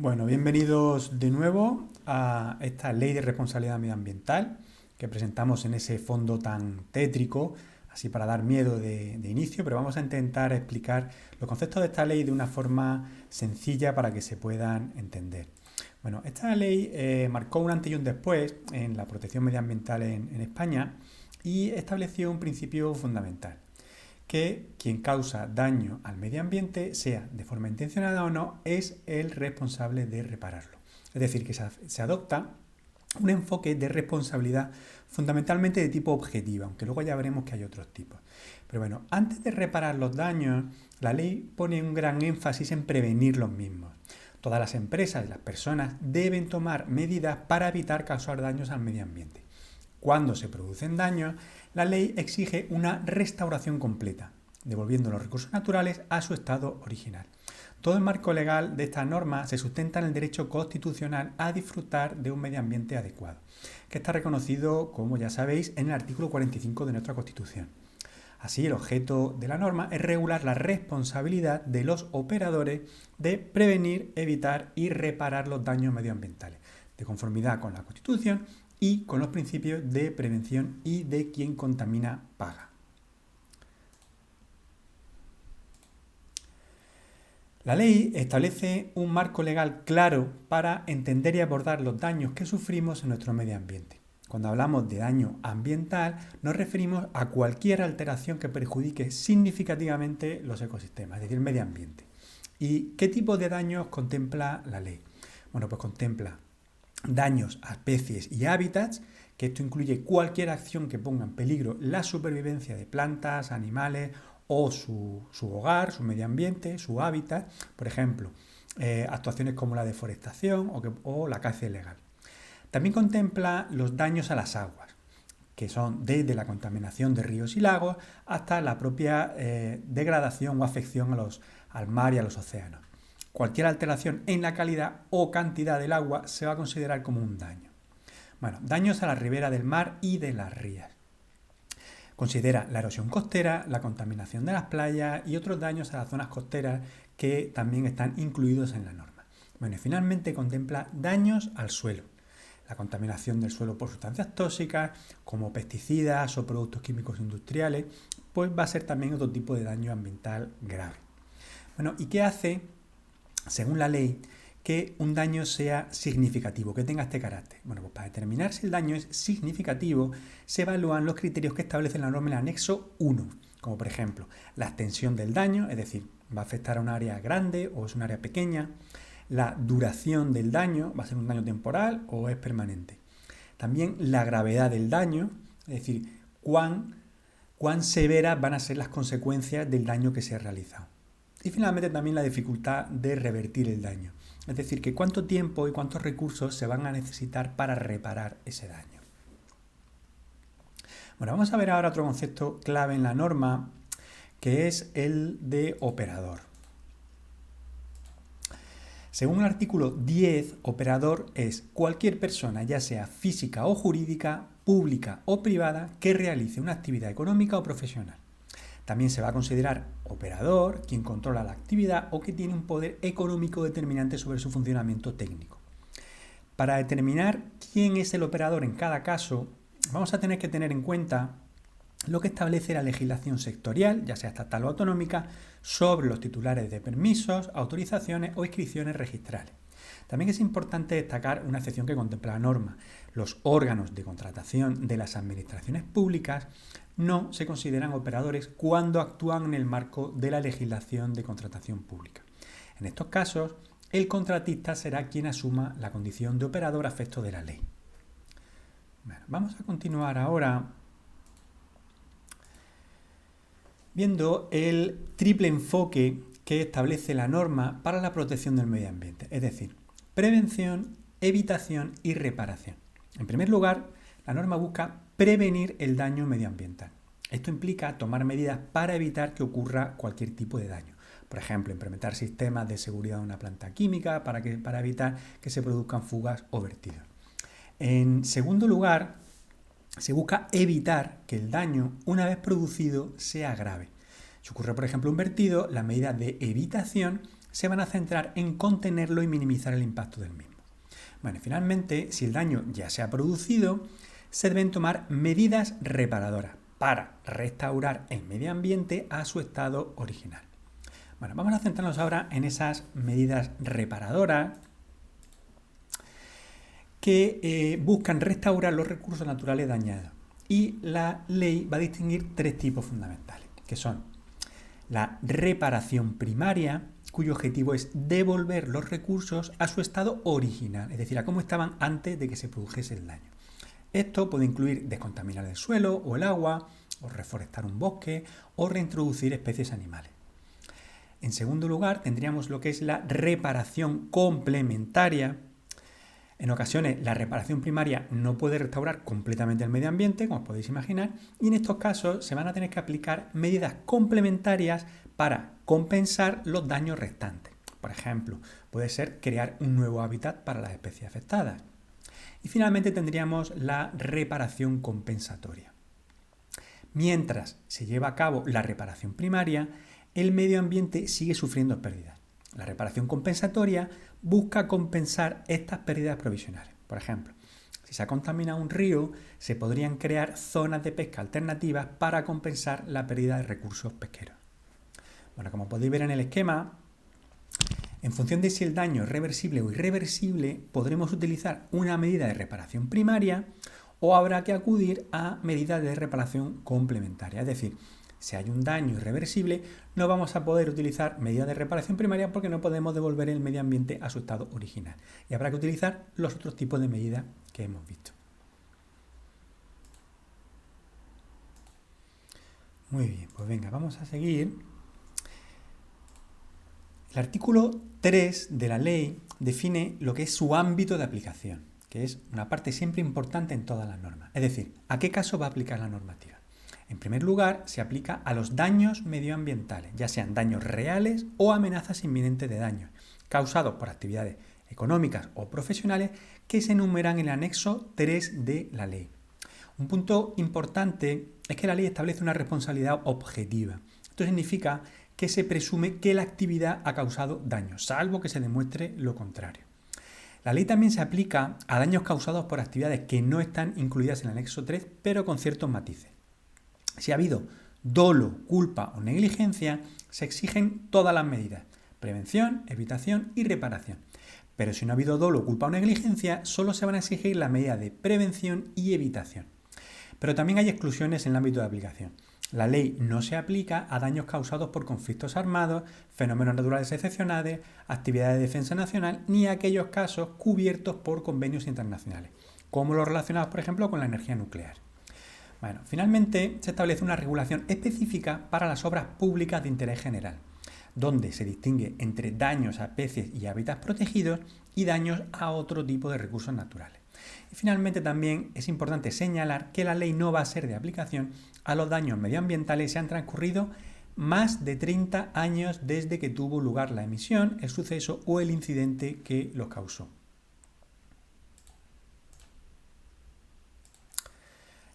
Bueno, bienvenidos de nuevo a esta ley de responsabilidad medioambiental que presentamos en ese fondo tan tétrico, así para dar miedo de inicio, pero vamos a intentar explicar los conceptos de esta ley de una forma sencilla para que se puedan entender. Bueno, esta ley marcó un antes y un después en la protección medioambiental en España y estableció un principio fundamental: que quien causa daño al medio ambiente, sea de forma intencionada o no, es el responsable de repararlo. Es decir, que se adopta un enfoque de responsabilidad fundamentalmente de tipo objetiva, aunque luego ya veremos que hay otros tipos. Pero bueno, antes de reparar los daños, la ley pone un gran énfasis en prevenir los mismos. Todas las empresas y las personas deben tomar medidas para evitar causar daños al medio ambiente. Cuando se producen daños, la ley exige una restauración completa, devolviendo los recursos naturales a su estado original. Todo el marco legal de esta norma se sustenta en el derecho constitucional a disfrutar de un medio ambiente adecuado, que está reconocido, como ya sabéis, en el artículo 45 de nuestra Constitución. Así, el objeto de la norma es regular la responsabilidad de los operadores de prevenir, evitar y reparar los daños medioambientales, de conformidad con la Constitución y con los principios de prevención y de quien contamina paga. La ley establece un marco legal claro para entender y abordar los daños que sufrimos en nuestro medio ambiente. Cuando hablamos de daño ambiental, nos referimos a cualquier alteración que perjudique significativamente los ecosistemas, es decir, el medio ambiente. ¿Y qué tipo de daños contempla la ley? Bueno, pues contempla daños a especies y hábitats, que esto incluye cualquier acción que ponga en peligro la supervivencia de plantas, animales o su hogar, su medio ambiente, su hábitat, por ejemplo, actuaciones como la deforestación o la caza ilegal. También contempla los daños a las aguas, que son desde la contaminación de ríos y lagos hasta la propia degradación o afección al mar y a los océanos. Cualquier alteración en la calidad o cantidad del agua se va a considerar como un daño. Bueno, daños a la ribera del mar y de las rías. Considera la erosión costera, la contaminación de las playas y otros daños a las zonas costeras que también están incluidos en la norma. Bueno, y finalmente contempla daños al suelo. La contaminación del suelo por sustancias tóxicas, como pesticidas o productos químicos industriales, pues va a ser también otro tipo de daño ambiental grave. Bueno, ¿y qué hace, según la ley, que un daño sea significativo, que tenga este carácter? Bueno, pues para determinar si el daño es significativo, se evalúan los criterios que establece la norma en el anexo 1, como por ejemplo, la extensión del daño, es decir, va a afectar a un área grande o es un área pequeña, la duración del daño, va a ser un daño temporal o es permanente. También la gravedad del daño, es decir, cuán severas van a ser las consecuencias del daño que se ha realizado. Y finalmente también la dificultad de revertir el daño, es decir, que cuánto tiempo y cuántos recursos se van a necesitar para reparar ese daño. Bueno, vamos a ver ahora otro concepto clave en la norma, que es el de operador. Según el artículo 10, operador es cualquier persona, ya sea física o jurídica, pública o privada, que realice una actividad económica o profesional. También se va a considerar operador quien controla la actividad o que tiene un poder económico determinante sobre su funcionamiento técnico. Para determinar quién es el operador en cada caso, vamos a tener que tener en cuenta lo que establece la legislación sectorial, ya sea estatal o autonómica, sobre los titulares de permisos, autorizaciones o inscripciones registrales. También es importante destacar una excepción que contempla la norma. Los órganos de contratación de las administraciones públicas no se consideran operadores cuando actúan en el marco de la legislación de contratación pública. En estos casos, el contratista será quien asuma la condición de operador a efectos de la ley. Bueno, vamos a continuar ahora viendo el triple enfoque que establece la norma para la protección del medio ambiente, es decir, prevención, evitación y reparación. En primer lugar, la norma busca prevenir el daño medioambiental. Esto implica tomar medidas para evitar que ocurra cualquier tipo de daño. Por ejemplo, implementar sistemas de seguridad de una planta química para evitar que se produzcan fugas o vertidos. En segundo lugar, se busca evitar que el daño, una vez producido, sea grave. Si ocurre, por ejemplo, un vertido, las medidas de evitación se van a centrar en contenerlo y minimizar el impacto del mismo. Bueno, y finalmente, si el daño ya se ha producido, se deben tomar medidas reparadoras para restaurar el medio ambiente a su estado original. Bueno, vamos a centrarnos ahora en esas medidas reparadoras que buscan restaurar los recursos naturales dañados. Y la ley va a distinguir tres tipos fundamentales, que son la reparación primaria, cuyo objetivo es devolver los recursos a su estado original, es decir, a cómo estaban antes de que se produjese el daño. Esto puede incluir descontaminar el suelo o el agua, o reforestar un bosque, o reintroducir especies animales. En segundo lugar, tendríamos lo que es la reparación complementaria. En ocasiones, la reparación primaria no puede restaurar completamente el medio ambiente, como os podéis imaginar, y en estos casos se van a tener que aplicar medidas complementarias para compensar los daños restantes. Por ejemplo, puede ser crear un nuevo hábitat para las especies afectadas. Y finalmente tendríamos la reparación compensatoria. Mientras se lleva a cabo la reparación primaria, el medio ambiente sigue sufriendo pérdidas. La reparación compensatoria busca compensar estas pérdidas provisionales. Por ejemplo, si se ha contaminado un río, se podrían crear zonas de pesca alternativas para compensar la pérdida de recursos pesqueros. Bueno, como podéis ver en el esquema, en función de si el daño es reversible o irreversible, podremos utilizar una medida de reparación primaria o habrá que acudir a medidas de reparación complementaria. Es decir, si hay un daño irreversible, no vamos a poder utilizar medidas de reparación primaria porque no podemos devolver el medio ambiente a su estado original. Y habrá que utilizar los otros tipos de medidas que hemos visto. Muy bien, pues venga, vamos a seguir. El artículo 3 de la ley define lo que es su ámbito de aplicación, que es una parte siempre importante en todas las normas. Es decir, ¿a qué caso va a aplicar la normativa? En primer lugar, se aplica a los daños medioambientales, ya sean daños reales o amenazas inminentes de daños, causados por actividades económicas o profesionales que se enumeran en el anexo 3 de la ley. Un punto importante es que la ley establece una responsabilidad objetiva. Esto significa que se presume que la actividad ha causado daño, salvo que se demuestre lo contrario. La ley también se aplica a daños causados por actividades que no están incluidas en el anexo 3, pero con ciertos matices. Si ha habido dolo, culpa o negligencia, se exigen todas las medidas: prevención, evitación y reparación. Pero si no ha habido dolo, culpa o negligencia, solo se van a exigir las medidas de prevención y evitación. Pero también hay exclusiones en el ámbito de aplicación. La ley no se aplica a daños causados por conflictos armados, fenómenos naturales excepcionales, actividades de defensa nacional, ni a aquellos casos cubiertos por convenios internacionales, como los relacionados, por ejemplo, con la energía nuclear. Bueno, finalmente se establece una regulación específica para las obras públicas de interés general, donde se distingue entre daños a especies y hábitats protegidos y daños a otro tipo de recursos naturales. Y finalmente también es importante señalar que la ley no va a ser de aplicación a los daños medioambientales si han transcurrido más de 30 años desde que tuvo lugar la emisión, el suceso o el incidente que los causó.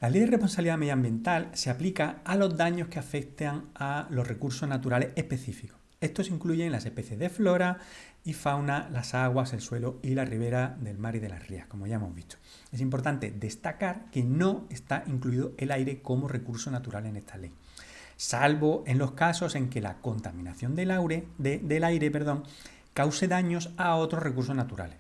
La ley de responsabilidad medioambiental se aplica a los daños que afectan a los recursos naturales específicos. Estos incluyen las especies de flora y fauna, las aguas, el suelo y la ribera del mar y de las rías, como ya hemos visto. Es importante destacar que no está incluido el aire como recurso natural en esta ley, salvo en los casos en que la contaminación del aire cause daños a otros recursos naturales.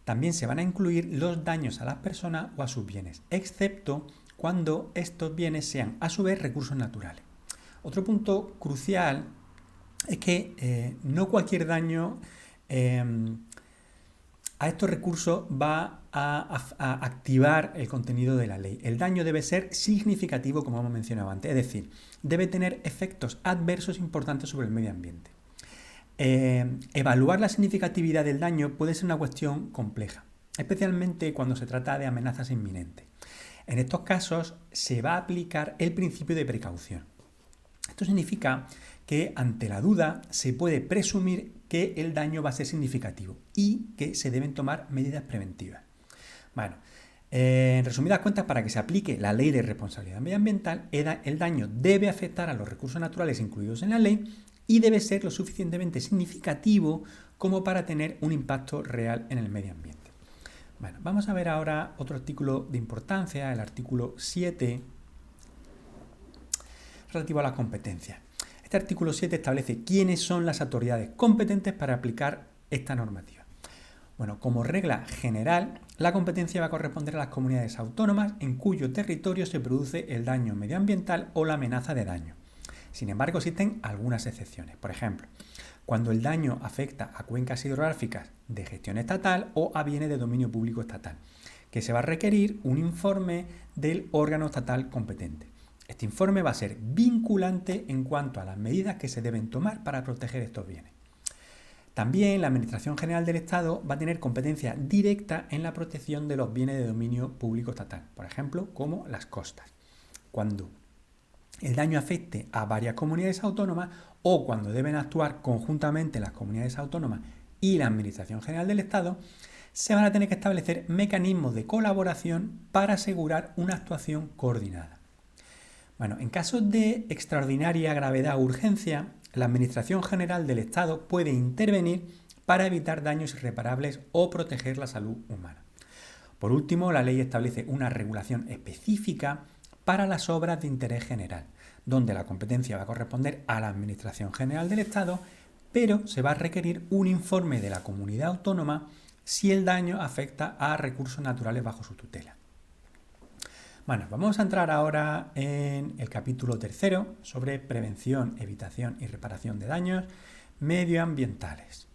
También se van a incluir los daños a las personas o a sus bienes, excepto cuando estos bienes sean a su vez recursos naturales. Otro punto crucial es que no cualquier daño a estos recursos va a activar el contenido de la ley. El daño debe ser significativo, como hemos mencionado antes, es decir, debe tener efectos adversos importantes sobre el medio ambiente. Evaluar la significatividad del daño puede ser una cuestión compleja, especialmente cuando se trata de amenazas inminentes. En estos casos se va a aplicar el principio de precaución. Esto significa que ante la duda se puede presumir que el daño va a ser significativo y que se deben tomar medidas preventivas. Bueno, en resumidas cuentas, para que se aplique la ley de responsabilidad medioambiental, el daño debe afectar a los recursos naturales incluidos en la ley y debe ser lo suficientemente significativo como para tener un impacto real en el medio ambiente. Bueno, vamos a ver ahora otro artículo de importancia, el artículo 7, relativo a las competencias. Este artículo 7 establece quiénes son las autoridades competentes para aplicar esta normativa. Bueno, como regla general, la competencia va a corresponder a las comunidades autónomas en cuyo territorio se produce el daño medioambiental o la amenaza de daño. Sin embargo, existen algunas excepciones. Por ejemplo, cuando el daño afecta a cuencas hidrográficas de gestión estatal o a bienes de dominio público estatal, que se va a requerir un informe del órgano estatal competente. Este informe va a ser vinculante en cuanto a las medidas que se deben tomar para proteger estos bienes. También la Administración General del Estado va a tener competencia directa en la protección de los bienes de dominio público estatal, por ejemplo, como las costas. Cuando el daño afecte a varias comunidades autónomas o cuando deben actuar conjuntamente las comunidades autónomas y la Administración General del Estado, se van a tener que establecer mecanismos de colaboración para asegurar una actuación coordinada. Bueno, en casos de extraordinaria gravedad o urgencia, la Administración General del Estado puede intervenir para evitar daños irreparables o proteger la salud humana. Por último, la ley establece una regulación específica para las obras de interés general, donde la competencia va a corresponder a la Administración General del Estado, pero se va a requerir un informe de la comunidad autónoma si el daño afecta a recursos naturales bajo su tutela. Bueno, vamos a entrar ahora en el capítulo 3 sobre prevención, evitación y reparación de daños medioambientales.